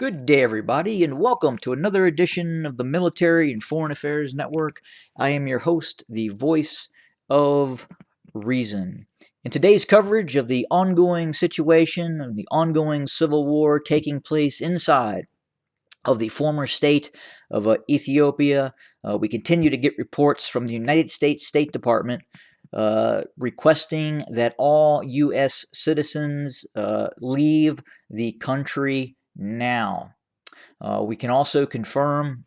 Good day, everybody, and welcome to another edition of the Military and Foreign Affairs Network. I am your host, the voice of reason. In today's coverage of the ongoing situation of the ongoing civil war taking place inside of the former state of Ethiopia, we continue to get reports from the United States State Department requesting that all U.S. citizens leave the country now. We can also confirm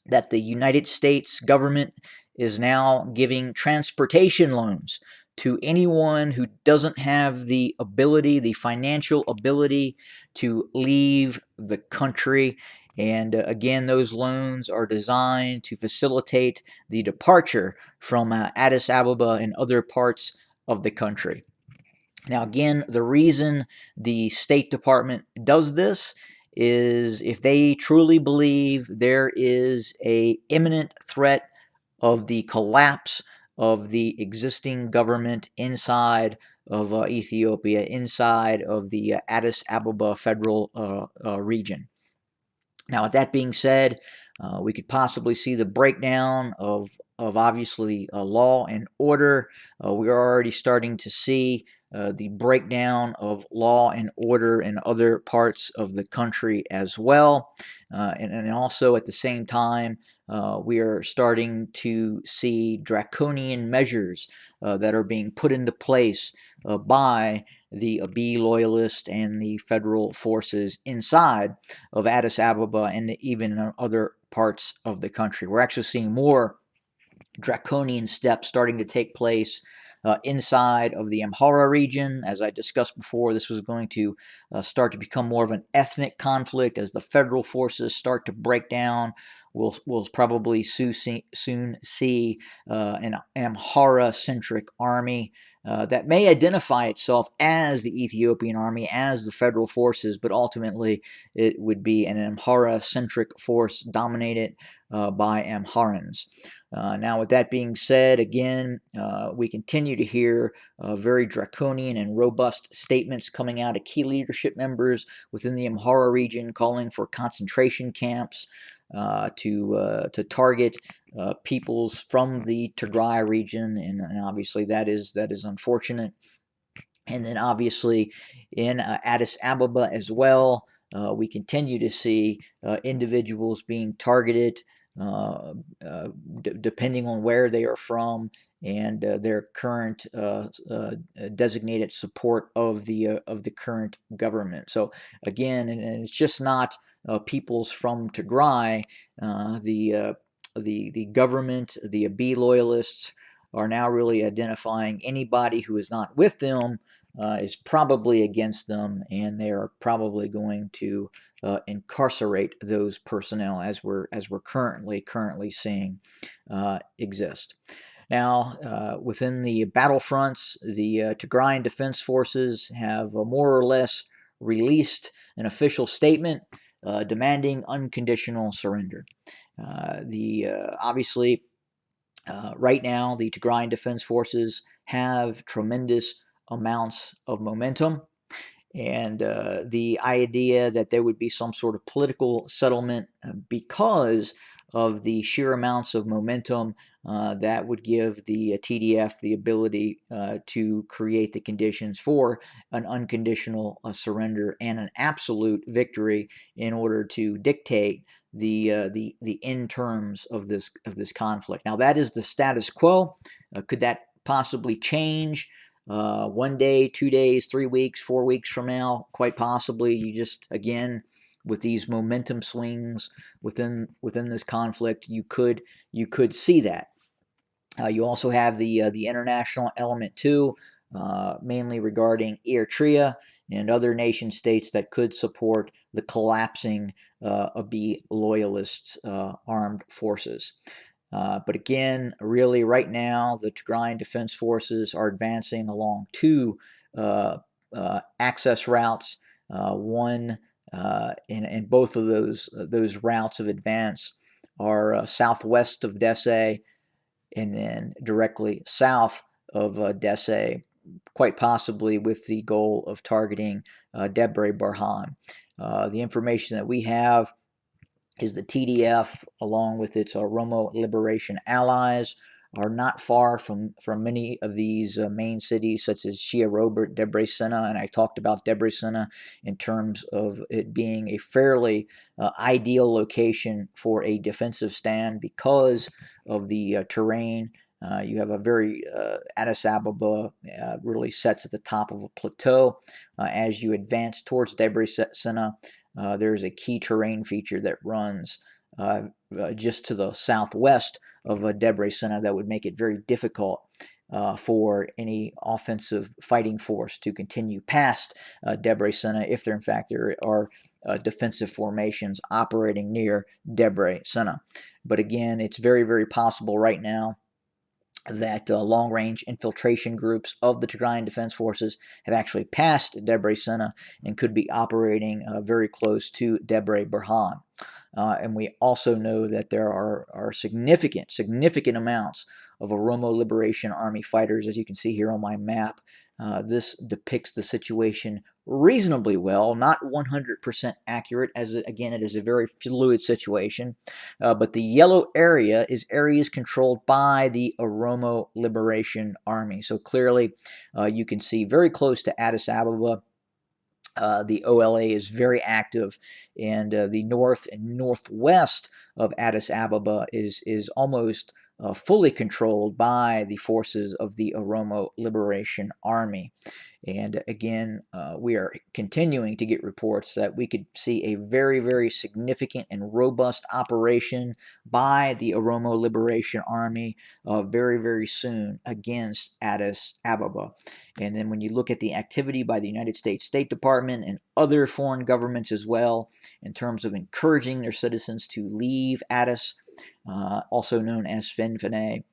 that the United States government is now giving transportation loans to anyone who doesn't have the ability, the financial ability to leave the country. And again, those loans are designed to facilitate the departure from Addis Ababa and other parts of the country. Now, again, the reason the State Department does this is if they truly believe there is a imminent threat of the collapse of the existing government inside of Ethiopia, inside of the Addis Ababa federal region. Now, with that being said, we could possibly see the breakdown of obviously law and order. We are already starting to see the breakdown of law and order in other parts of the country as well. And also at the same time, we are starting to see draconian measures that are being put into place by the Abiy loyalists and the federal forces inside of Addis Ababa and even in other parts of the country. We're actually seeing more draconian steps starting to take place inside of the Amhara region. As I discussed before, this was going to start to become more of an ethnic conflict as the federal forces start to break down. We'll probably soon see an Amhara-centric army that may identify itself as the Ethiopian army, as the federal forces, but ultimately it would be an Amhara-centric force dominated by Amharans. Now, with that being said, again, we continue to hear very draconian and robust statements coming out of key leadership members within the Amhara region calling for concentration camps to target peoples from the Tigray region, and obviously that is unfortunate. And then obviously in Addis Ababa as well, we continue to see individuals being targeted depending on where they are from and their current designated support of the current government. So again, and it's just not peoples from Tigray. The government, the Abiy loyalists, are now really identifying anybody who is not with them is probably against them, and they are probably going to incarcerate those personnel as we're currently seeing exist. Now, within the battlefronts, the Tigrayan Defense Forces have more or less released an official statement demanding unconditional surrender. Obviously, right now, the Tigrayan Defense Forces have tremendous amounts of momentum, and the idea that there would be some sort of political settlement because of the sheer amounts of momentum that would give the TDF the ability to create the conditions for an unconditional surrender and an absolute victory in order to dictate the end terms of this conflict. Now, that is the status quo. Could that possibly change? 1 day, 2 days, 3 weeks, 4 weeks from now? Quite possibly. You just, again, with these momentum swings within this conflict, you could see that. You also have the international element too, mainly regarding Eritrea and other nation states that could support the collapsing Abiy loyalists' armed forces. But again, really right now, the Tigrayan Defense Forces are advancing along two access routes. One and both of those routes of advance are southwest of Dessie and then directly south of Dessie, quite possibly with the goal of targeting Debre Barhan. The information that we have is the TDF, along with its Oromo Liberation allies, are not far from many of these main cities, such as Shia Robert, Debrecen, and I talked about Debrecen in terms of it being a fairly ideal location for a defensive stand because of the terrain. You have a very Addis Ababa really sets at the top of a plateau. As you advance towards Debrecen, there's a key terrain feature that runs just to the southwest of Debrecen that would make it very difficult for any offensive fighting force to continue past Debrecen if there, in fact, there are defensive formations operating near Debrecen. But again, it's very, very possible right now that long-range infiltration groups of the Tigrayan Defense Forces have actually passed Debrecen and could be operating very close to Debre Berhan. And we also know that there are significant amounts of Oromo Liberation Army fighters, as you can see here on my map. This depicts the situation reasonably well, not 100% accurate, as again, it is a very fluid situation. But the yellow area is areas controlled by the Oromo Liberation Army. So clearly, you can see very close to Addis Ababa. The OLA is very active, and the north and northwest of Addis Ababa is almost fully controlled by the forces of the Oromo Liberation Army. And again, we are continuing to get reports that we could see a very, very significant and robust operation by the Oromo Liberation Army very, very soon against Addis Ababa. And then when you look at the activity by the United States State Department and other foreign governments as well, in terms of encouraging their citizens to leave Addis, also known as Finfine,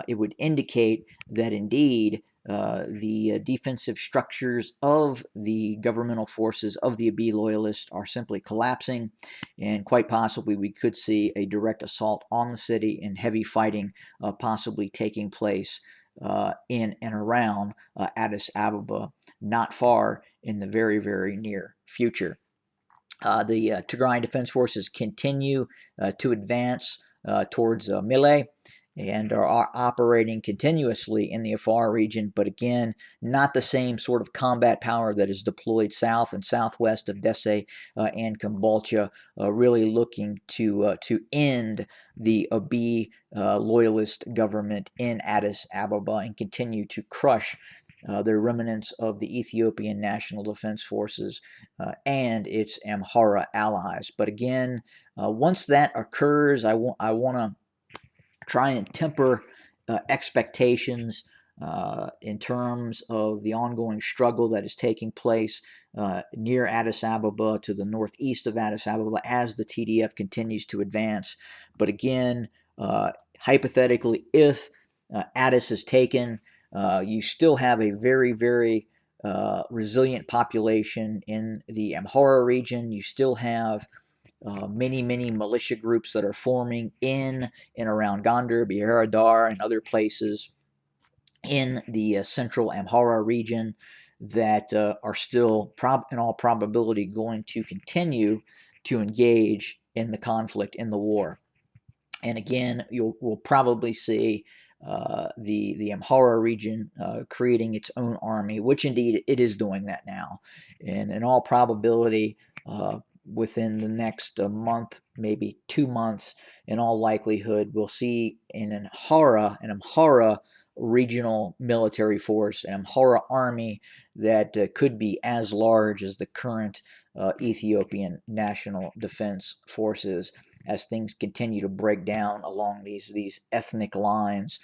it would indicate that indeed the defensive structures of the governmental forces of the Abiy loyalists are simply collapsing, and quite possibly we could see a direct assault on the city and heavy fighting possibly taking place in and around Addis Ababa, not far in the very, very near future. The Tigrayan Defense Forces continue to advance towards Mille and are operating continuously in the Afar region, but again, not the same sort of combat power that is deployed south and southwest of Desse and Kambalcha, really looking to end the Abiy loyalist government in Addis Ababa and continue to crush the remnants of the Ethiopian National Defense Forces and its Amhara allies. But again, once that occurs, I want to try and temper expectations in terms of the ongoing struggle that is taking place near Addis Ababa to the northeast of Addis Ababa as the TDF continues to advance. But again, hypothetically, if Addis is taken, you still have a very, very resilient population in the Amhara region. You still have many militia groups that are forming in and around Gondar, Biara Dar, and other places in the central Amhara region that are still, in all probability, going to continue to engage in the conflict, in the war. And again, we'll probably see the Amhara region creating its own army, which indeed it is doing that now. And in all probability, within the next month, maybe 2 months, in all likelihood, we'll see an Amhara regional military force, an Amhara army that could be as large as the current Ethiopian National Defense Forces as things continue to break down along these ethnic lines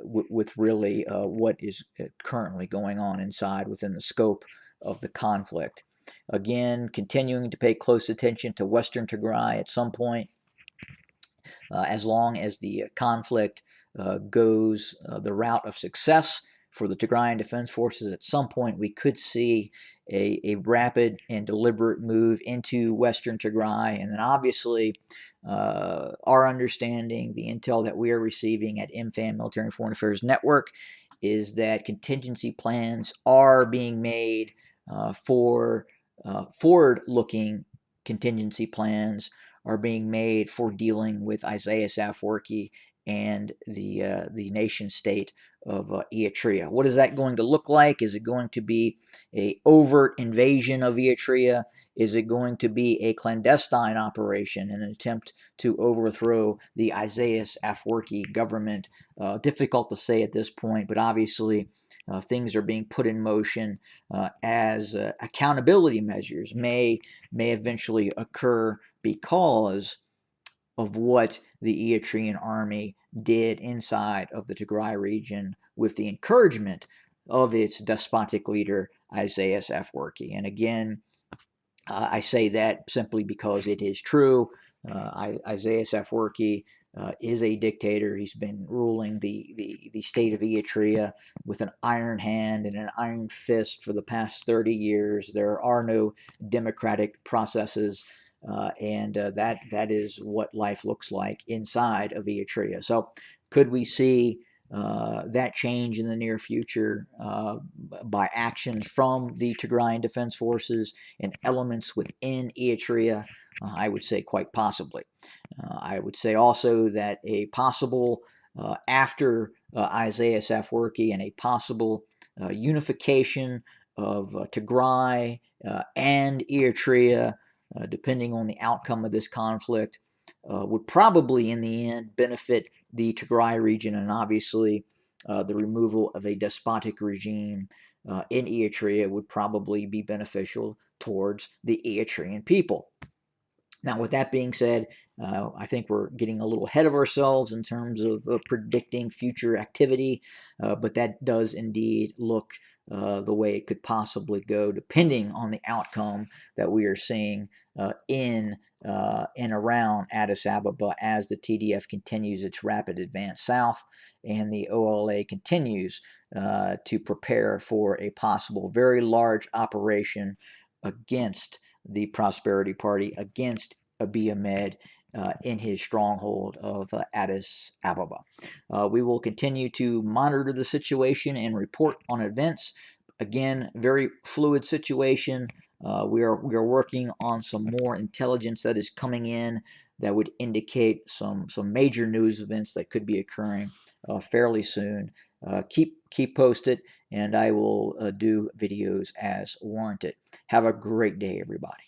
with really what is currently going on inside within the scope of the conflict. Again, continuing to pay close attention to Western Tigray at some point, as long as the conflict goes the route of success for the Tigrayan Defense Forces. At some point, we could see a rapid and deliberate move into Western Tigray. And then obviously, our understanding, the intel that we are receiving at MFAN, Military and Foreign Affairs Network, is that contingency plans are being made for forward-looking contingency plans are being made for dealing with Isaias Afwerki and the nation state of Eritrea. What is that going to look like? Is it going to be a overt invasion of Eritrea? Is it going to be a clandestine operation, an attempt to overthrow the Isaias Afwerki government? Difficult to say at this point, but obviously things are being put in motion as accountability measures may eventually occur because of what the Eritrean army did inside of the Tigray region with the encouragement of its despotic leader Isaias Afwerki. And again, I say that simply because it is true. Isaias Afwerki is a dictator. He's been ruling the state of Eritrea with an iron hand and an iron fist for the past 30 years. There are no democratic processes, and that is what life looks like inside of Eritrea. So could we see that change in the near future by actions from the Tigrayan Defense Forces and elements within Eritrea? I would say quite possibly. I would say also that a possible, after Isaias Afwerki, and a possible unification of Tigray and Eritrea, depending on the outcome of this conflict, would probably in the end benefit the Tigray region, and obviously the removal of a despotic regime in Eritrea would probably be beneficial towards the Eritrean people. Now, with that being said, I think we're getting a little ahead of ourselves in terms of predicting future activity, but that does indeed look the way it could possibly go, depending on the outcome that we are seeing in and around Addis Ababa as the TDF continues its rapid advance south and the OLA continues to prepare for a possible very large operation against the Prosperity Party, against Abiy Ahmed in his stronghold of Addis Ababa. We will continue to monitor the situation and report on events. Again, very fluid situation. We are working on some more intelligence that is coming in that would indicate some major news events that could be occurring fairly soon. Keep posted, and I will do videos as warranted. Have a great day, everybody.